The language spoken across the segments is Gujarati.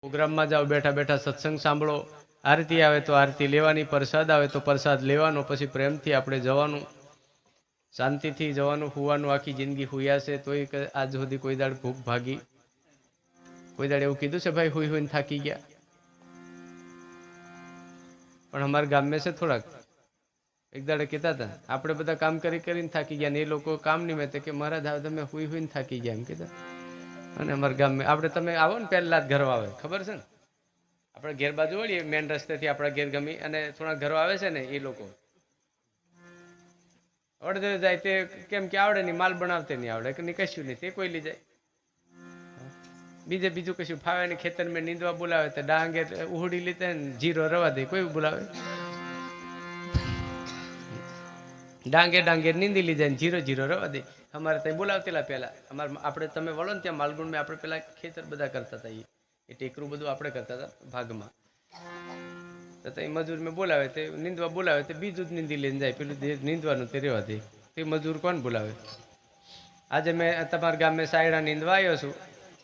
પ્રોગ્રામમાં જાઓ, બેઠા બેઠા સત્સંગ સાંભળો, આરતી આવે તો આરતી લેવાની, પ્રસાદ આવે તો પ્રસાદ લેવાનો, પછી પ્રેમથી આપણે જવાનું, શાંતિથી જવાનું, હુવાનું. આખી જિંદગી હુયા છે તોય આજ સુધી કોઈ દાડ ભૂખ ભાગી? કોઈ દાડ એવું કીધું છે ભાઈ હુઈ હુઈને થાકી ગયા? પણ અમારા ગામમાં છે થોડાક એક દાડે કહેતા હતા, આપણે બધા કામ કરી કરીને થાકી ગયા ને એ લોકો કામ નિમિત્તે કે મહારાજ તમે હુઈ હુઈને થાકી ગયા એમ કીધા. અને અમારા ગામમાં આપણે તમે આવો ને પહેલા જ ઘરો આવે, ખબર છે ને? આપણે ઘેર બાજુ વળીએ મેન રસ્તેથી આપણા ઘેર ગમી અને થોડા ઘરો આવે છે ને એ લોકો અડધે જાય તે કેમ કે આવડે નહીં, માલ બનાવતે નહીં આવડે કે કશું નહીં, તે કોઈ લઈ જાય. બીજું કશું ફાવે ને ખેતરમાં નીંદવા બોલાવે તો ડાંગે ઉહડી લીધે ને જીરો રવા દે, કોઈ બોલાવે? ડાંગે નીંદી લીધા ને જીરો રવા દે. અમારે ત્યાં બોલાવતેલા પહેલા આપણે તમે વળો ને ત્યાં માલગુણ માં આપણે પેલા ખેતર બધા કરતા હતા, એ ટેકરું બધું આપણે કરતા હતા ભાગમાં. તો એ મજૂર મેં બોલાવે તે નીંદવા બોલાવે તે બીજું જ નીંદી લઈને જાય, પેલું નીંદવાનું તે રહેવા દે. તે મજૂર કોણ બોલાવે? આજે મેં તમારા ગામમાં સાયડા નીંદવા આવ્યો છું,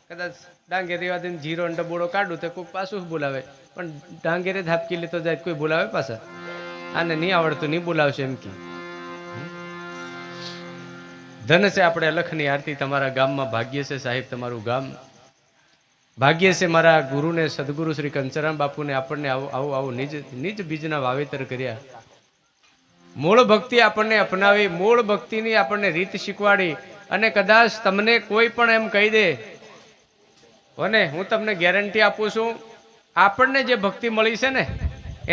કદાચ ડાંગે રેવા દઈને જીરો ડબોડો કાઢું તો કોઈ પાછું બોલાવે, પણ ડાંગેરે ધાપકી લેતો જાય કોઈ બોલાવે પાછા? આને નહીં આવડતું નહીં બોલાવશે એમ કે. ધન છે આપણે અલખની આરતી તમારા ગામમાં, ભાગ્ય છે સાહેબ તમારું ગામ, ભાગ્ય છે મારા ગુરુને સદગુરુ શ્રી કંચરામ બાપુને આપણને આવું નિજ બીજના વાવેતર કર્યા. મૂળ ભક્તિ આપણને અપનાવી, મૂળ ભક્તિની આપણને રીત શીખવાડી. અને કદાચ તમને કોઈ પણ એમ કહી દે અને હું તમને ગેરંટી આપું છું, આપણને જે ભક્તિ મળી છે ને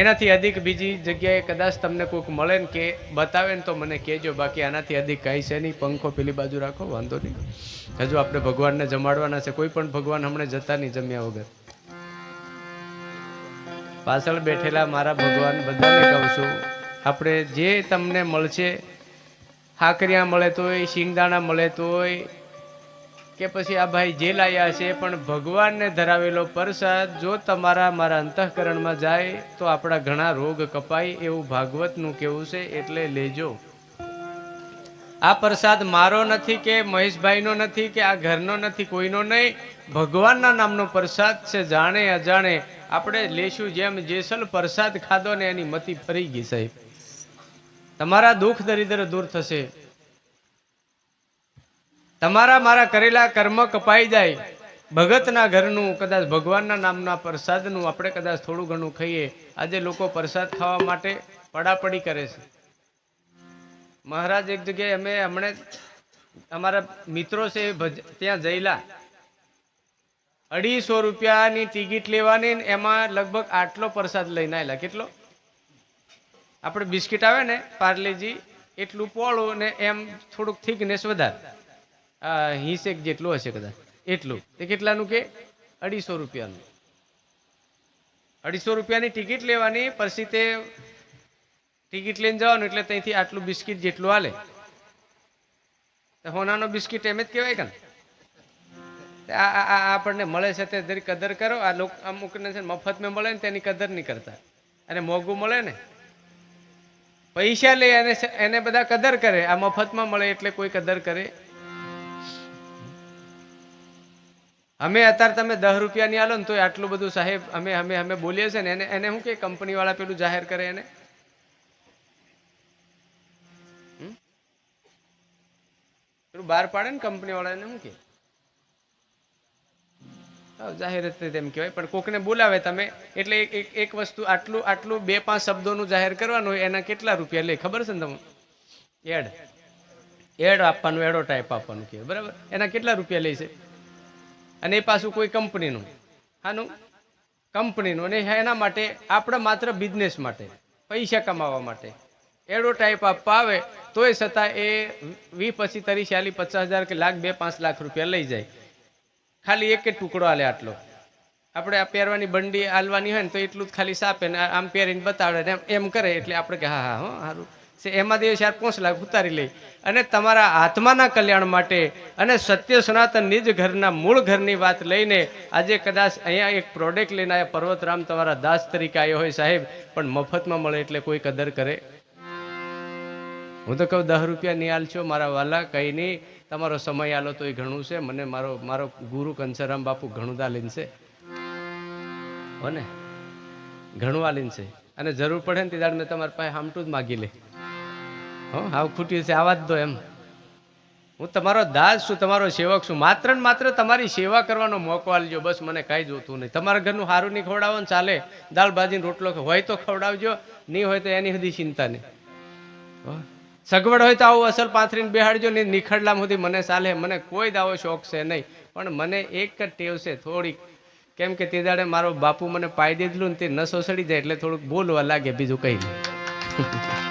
એનાથી અધિક બીજી જગ્યાએ કદાચ તમને કોઈક મળે ને કે બતાવે ને તો મને કહેજો, બાકી આનાથી અધિક કાંઈ છે નહીં. પંખો પેલી બાજુ રાખો, વાંધો નહીં. હજુ આપણે ભગવાનને જમાડવાના છે, કોઈ પણ ભગવાન હમણાં જતા નહીં જમ્યા વગર. પાછળ બેઠેલા મારા ભગવાન બધાને કહું છું, આપણે જે તમને મળશે, હાકરિયા મળે તોય, શિંગદાણા મળે તોય, કે પછી આ ભાઈ જે લાયા છે, પણ ભગવાનને ધરાવેલો પ્રસાદ જો મારા અંતઃકરણમાં જાય તો આપણા ઘણા રોગ કપાય, એવું ભાગવતનું કેવું છે. એટલે લેજો. આ પ્રસાદ મારો નથી કે મહેશભાઈનો નથી કે આ ઘરનો નથી, કોઈનો નહીં, ભગવાનના નામનો પ્રસાદ છે. જાણે અજાણે આપણે લેશું. જેમ જેસલ પ્રસાદ ખાધો ને એની મતિ ફરી ગઈ સાહેબ. તમારા દુઃખ દરિદ્ર દૂર થશે, તમારા મારા કરેલા કર્મ કપાઈ જાય. ભગતના ઘરનું કદાચ ભગવાનના નામના પ્રસાદનું આપણે કદાચ થોડું ઘણું ખાઈએ. આજે લોકો પ્રસાદ ખાવા માટે પડાપડી કરે છે. મહારાજ એક જગ્યાએ અમે હમણે અમારા મિત્રો છે ત્યાં જઈલા, 250 રૂપિયાની ટિકિટ લેવાની, એમાં લગભગ આટલો પ્રસાદ લઈને આવેલા. કેટલો? આપણે બિસ્કિટ આવે ને પાર્લેજી એટલું પોળું ને એમ થોડુંક થિકનેસ વધારે, હિસેક જેટલું હશે કદાચ એટલું. તે કેટલાનું કે 250 રૂપિયાનું. 250 રૂપિયાની ટિકિટ લેવાની, પછી તે ટિકિટ લઈને જવાનું એટલે ત્યાંથી આટલું બિસ્કિટ જેટલું હાલે. હોનાનો બિસ્કિટ એમ જ કહેવાય કે આપણને મળે છે તે જરી કદર કરો. આ લોકો અમુકને છે મફતમાં મળે ને તેની કદર નહીં કરતા, અને મોંઘું મળે ને પૈસા લે એને બધા કદર કરે. આ મફતમાં મળે એટલે કોઈ કદર કરે? અમે અત્યારે તમે 10 રૂપિયાની આલો ને તો આટલું બધું સાહેબ અમે બોલીએ છીએ ને એને શું કે કંપની વાળા પેલું જાહેર કરે, એને પેલું બહાર પાડે ને કંપની વાળા, એને શું કે જાહેરાત એમ કહેવાય. પણ કોકને બોલાવે તમે એટલે એક વસ્તુ આટલું 2-5 શબ્દોનું જાહેર કરવાનું, એના કેટલા રૂપિયા લે ખબર છે ને તમને? એડ આપવાનું, એડો ટાઈપ આપવાનું કે બરાબર, એના કેટલા રૂપિયા લે છે? અને એ પાછું કોઈ કંપનીનું, હાનું કંપનીનું, અને એના માટે આપણે માત્ર બિઝનેસ માટે, પૈસા કમાવા માટે એડો ટાઈપ આપવા આવે તોય છતાં એ 20, 25, 30, 40, 50,000 કે લાખ, 2-5 લાખ રૂપિયા લઈ જાય. ખાલી એક જ ટુકડો હાલે આટલો. આપણે આ પહેરવાની બંડી હાલવાની હોય ને તો એટલું જ ખાલી સાપે ને આમ પહેરીને બતાવડે એમ કરે એટલે આપણે કે હા હો સારું છે. એમાંથી 4-5 લાખ ઉતારી લઈ અને તમારા આત્માના કલ્યાણ માટે અને સત્ય સનાતન નિજ ઘરના મૂળ ઘરની વાત લઈને આજે કદાચ અહીંયા એક પ્રોડક્ટ લઈને આવ્યા. પર્વતરામ તમારા દાસ તરીકે આવ્યો હોય સાહેબ, પણ મફતમાં મળે એટલે કોઈ કદર કરે? હું તો કહું 10 રૂપિયા નહીં હાલશો મારા વાલા, કંઈ નહીં, તમારો સમય આલો તો એ ઘણું છે. મને મારો ગુરુ કંચરામ બાપુ ઘણું દા લઈને છે. હો ને ઘણું આલીન છે અને જરૂર પડે ને તે દાડ મેં તમારી પાસે હામટું જ માગી લે હો હાવ ખૂટ્યું છે આવા જ દો એમ હું તમારો દાસ છું તમારો સેવક છું માત્ર ને માત્ર તમારી સેવા કરવાનો મોકો આલજો બસ મને કાંઈ જોતું નહીં તમારા ઘરનું સારું નહીં ખવડાવો ને ચાલે દાળ ભાજીને રોટલો હોય તો ખવડાવજો નહીં હોય તો એની સુધી ચિંતા નહીં સગવડ હોય તો આવું અસલ પાથરીને બેહાડજો ને નિખડલામ સુધી મને ચાલે મને કોઈ દાવો શોખ છે નહીં પણ મને એક જ ટેવ છે થોડીક કેમ કે તે દાડે મારો બાપુ મને પાઈ દીધલું ને તે નસો સડી જાય એટલે થોડુંક બોલવા લાગે બીજું કંઈ નહીં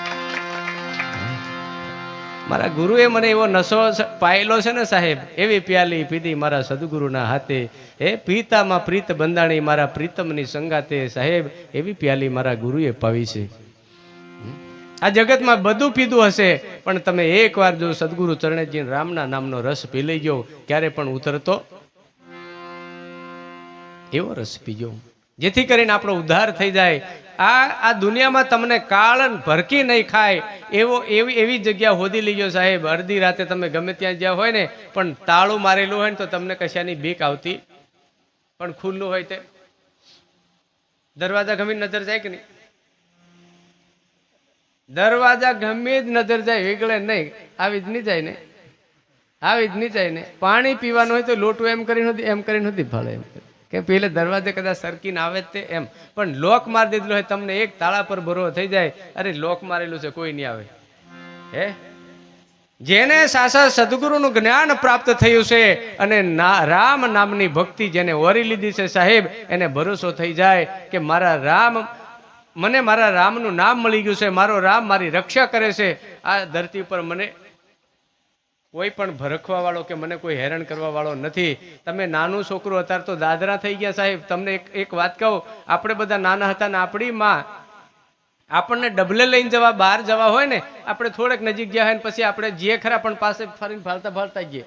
મારા ગુરુએ મને એવો નશો પાયેલો છે ને સાહેબ એવી પ્યાલી પીધી મારા સદગુરુના હાથે હે પીતામાં પ્રીત બંધાણી મારા પ્રીતમની સંગાતે સાહેબ એવી પ્યાલી મારા ગુરુએ પાવી છે આ જગતમાં બધું પીધું હશે પણ તમે એકવાર જો સદગુરુ ચરણેજી રામના નામનો રસ પી લઈ ગયો ક્યારે પણ ઉતરતો એવો રસ પીજો જેથી કરીને આપણો ઉદ્ધાર થઈ જાય આ દુનિયામાં તમને કાળ ભરકી નહીં ખાય એવી જગ્યા હોદી લીજો સાહેબ અડધી રાતે તમે ગમે ત્યાં જ્યાં હોય ને પણ તાળું મારેલું હોય ને તો તમને કશાની બીક આવતી પણ ખુલ્લું હોય તે દરવાજા ગમી નજર જાય કે નહીં દરવાજા ગમે જ નજર જાય વેગળે નહીં આવી જ નહીં જાય ને આવી જ નહીં જાય ને પાણી પીવાનું હોય તો લોટું એમ કરીને નથી ફાળે એમ કે પેલે દરવાજે કદાચ સરકીને આવે તે એમ પણ લોક મારી દીધેલો હોય તમને એક તાળા પર ભરો થઈ જાય અરે લોક મારેલું છે કોઈ નહીં આવે હે જેને સાસા સદગુરુનું જ્ઞાન પ્રાપ્ત થયું છે અને રામ નામની ભક્તિ જેને ઓરી લીધી છે સાહેબ એને ભરોસો થઈ જાય કે મારા રામ મને મારા રામનું નામ મળી ગયું છે મારો રામ મારી રક્ષા કરે છે આ ધરતી ઉપર મને કોઈ પણ ભરખવા વાળો કે મને કોઈ હેરાન કરવા વાળો નથી તમે નાનું છોકરું અત્યારે તો દાદરા થઈ ગયા સાહેબ તમને એક વાત કહું આપણે બધા નાના હતા ને આપણી માં આપણને ડબલે લઈને જવા બહાર જવા હોય ને આપણે થોડેક નજીક ગયા હોય ને પછી આપણે જે ખરા પણ પાસે ફરીને ફાલતા ગઈએ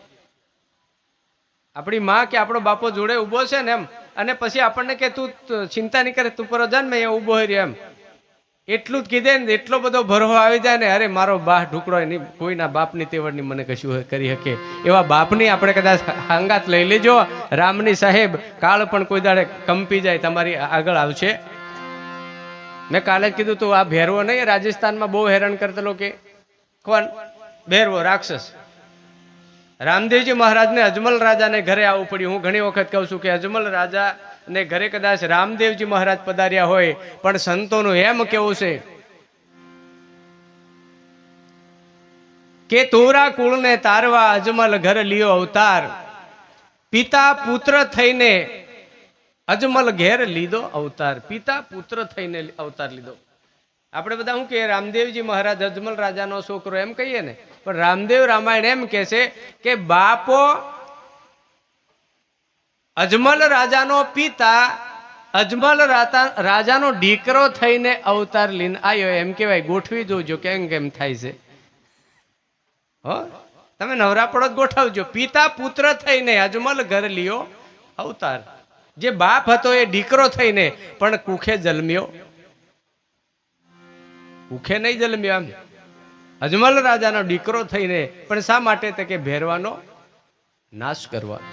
આપણી માં કે આપણો બાપો જોડે ઊભો છે ને એમ અને પછી આપણને કે તું ચિંતા નહીં કરે તું પર જા ને મેં અહીંયા ઊભો રહ્યો એમ એટલું જ કીધે ને એટલો બધો ભરવો આવી જાય ને અરે મારો બા ઢુકડો નહીં કોઈના બાપની તેવડની મને કશું કરી શકે એવા બાપની આપણે કદાચ હંગાત લઈ લેજો રામની સાહેબ કાળ પણ કોઈ દાડે કંપી જાય તમારી આગળ આવશે મેં કાલે જ કીધું તું આ ભેરવો નહીં રાજસ્થાનમાં બહુ હેરાન કરતેલો કે કોણ ભેરવો રાક્ષસ રામદેવજી મહારાજને અજમલ રાજાને ઘરે આવવું પડ્યું હું ઘણી વખત કહું છું કે અજમલ રાજા ને ઘરે કદાચ રામદેવજી મહારાજ પધાર્યા હોય પણ સંતોનું એમ કેવું છે કે તોરા કુળને તારવા અજમલ ઘર લિયો અવતાર પિતા પુત્ર થઈને અજમલ ઘેર લીધો અવતાર પિતા પુત્ર થઈને અવતાર લીધો આપણે બધા શું કહીએ રામદેવજી મહારાજ અજમલ રાજાનો છોકરો એમ કહીએ ને પણ રામદેવ રામાયણ એમ કહે છે કે બાપો અજમલ રાજાનો પિતા અજમલ રાજાનો દીકરો થઈને અવતાર લઈને આવ્યો એમ કહેવાય ગોઠવી જોજો કેમ કેમ થાય છે હો તમે નવરા પડો ગોઠવજો પિતા પુત્ર થઈને અજમલ ઘર લિયો અવતાર જે બાપ હતો એ દીકરો થઈને પણ કુખે જન્મ્યો કુખે નહીં જન્મ્યો એમ અજમલ રાજાનો દીકરો થઈને પણ શા માટે તે કે ભેરવાનો નાશ કરવા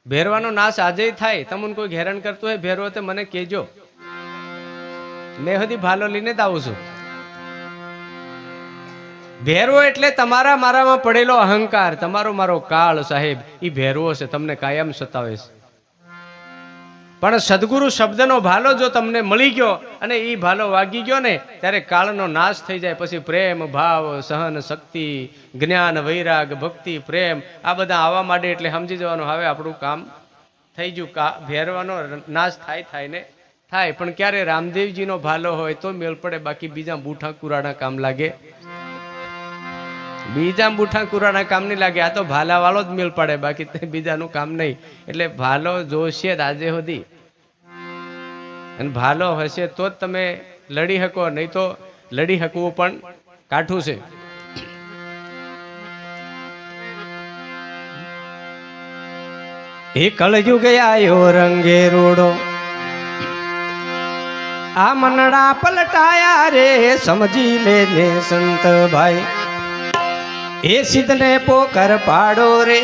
ભેરવાનો નાશ આજે થાય તમને કોઈ હેરાન કરતું હોય ભેરવો તો મને કહેજો મેં હજી ભાલો લઈને જ આવું છું ભેરવો એટલે તમારા મારામાં પડેલો અહંકાર તમારો મારો કાળ સાહેબ એ ભેરવો છે તમને કાયમ સતાવે છે પણ સદગુરુ શબ્દનો ભાલો જો તમને મળી ગયો અને એ ભાલો વાગી ગયો ને ત્યારે કાળનો નાશ થઈ જાય પછી પ્રેમ ભાવ સહન શક્તિ જ્ઞાન વૈરાગ ભક્તિ પ્રેમ આ બધા આવવા માંડે એટલે સમજી જવાનું હવે આપણું કામ થઈ ગયું ભેરવાનો નાશ થાય ને થાય પણ ક્યારે રામદેવજીનો ભાલો હોય તો મેળ પડે બાકી બીજા બૂઠા કુરાના કામ લાગે બીજા બૂઠા કુરાના કામ નહીં લાગે આ તો ભાલા વાળો જ મેળ પડે બાકી બીજાનું કામ નહીં એટલે ભાલો જોશે જ આજે સુધી અને ભાલો હશે તો જ તમે લડી શકો નહીં તો લડી શકવું પણ કાઠું છે એ કળયુગ આયો રંગે રોડો આ મનડા પલટાયા રે સમજી લે ને સંત ભાઈ એ સિદ્ધને પોકર પાડો રે